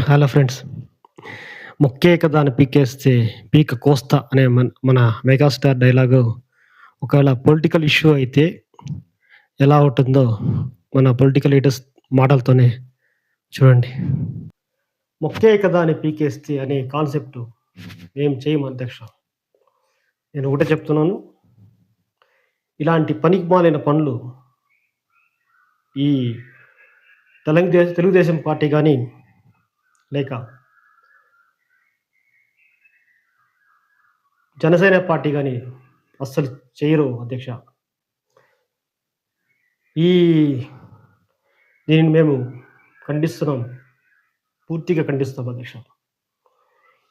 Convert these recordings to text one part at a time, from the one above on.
Hello friends. "మొక్కే కదా అని పీకేస్తే పీక కోస్తా" అనే మన మెగాస్టార్ డైలాగు ఒకవేళ పొలిటికల్ ఇష్యూ అయితే ఎలా ఉంటుందో మన పొలిటికల్ లీడర్స్ మాటలతోనే చూడండి. "మొక్కే కదా అని పీకేస్తే" అనే కాన్సెప్ట్ మేము చేయము అధ్యక్ష. నేను ఒకటే చెప్తున్నాను. ఇలాంటి పనికిమాలిన పనులు ఈ తెలుగుదేశం పార్టీ గాని, లేక జనసేన పార్టీ గాని అస్సలు చెయ్యరు అధ్యక్ష. ఈ దీనిని మేము ఖండిస్తున్నాం. పూర్తిగా ఖండిస్తాం అధ్యక్ష.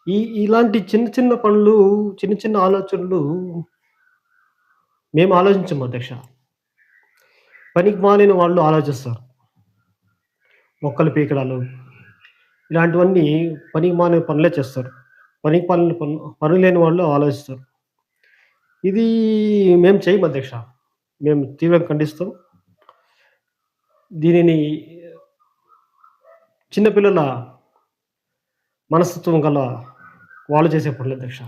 ఇలాంటి చిన్న చిన్న పనులు, చిన్న చిన్న ఆలోచనలు మేము ఆలోచించము అధ్యక్ష. పనికిమాలిన వాళ్ళు ఆలోచిస్తారు. మొక్కలు పీకడాలు ఇలాంటివన్నీ పనికిమాలిన పనులే చేస్తారు. పనికిమాలిన పనులు లేని వాళ్ళు ఆలోచిస్తారు. ఇది మేము చేయము అధ్యక్ష. మేము తీవ్రంగా ఖండిస్తాం. దీనిని చిన్న పిల్లల మనస్తత్వం గల వాళ్ళు చేసే పనులు అధ్యక్ష.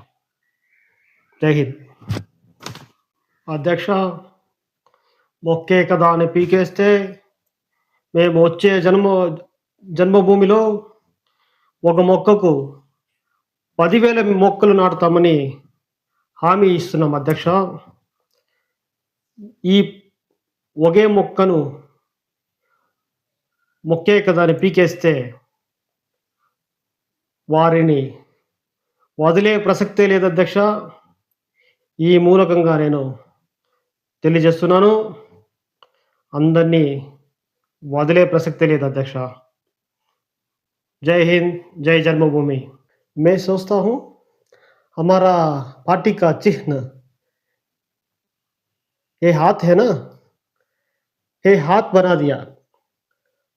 జై హింద్. అధ్యక్ష, మొక్కే కదా అని పీకేస్తే మేము వచ్చే జన్మభూమిలో ఒక మొక్కకు 10,000 మొక్కలు నాటుతామని హామీ ఇస్తున్నాం అధ్యక్ష. ఈ ఒకే మొక్కను మొక్కే కదా అని పీకేస్తే వారిని వదిలే ప్రసక్తే లేదు అధ్యక్ష. ఈ మూలకంగా నేను తెలియజేస్తున్నాను. అందరినీ వదిలే ప్రసక్తే లేదు అధ్యక్ష. जय हिंद, जय जन्मभूमि। मैं सोचता हूँ हमारा पार्टी का चिन्ह ये हाथ है ना, ये हाथ बना दिया।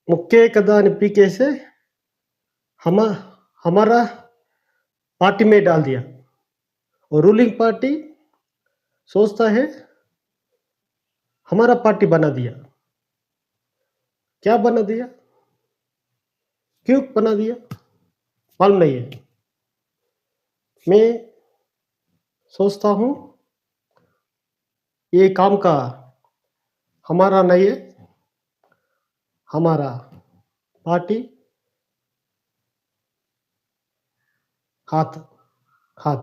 मुक्के कदान पीके से हम हमारा पार्टी में डाल दिया और रूलिंग पार्टी सोचता है हमारा पार्टी बना दिया। क्या बना दिया, क्यों बना दिया मालूम नहीं है। मैं सोचता हूँ ये काम का हमारा नहीं है, हमारा पार्टी हाथ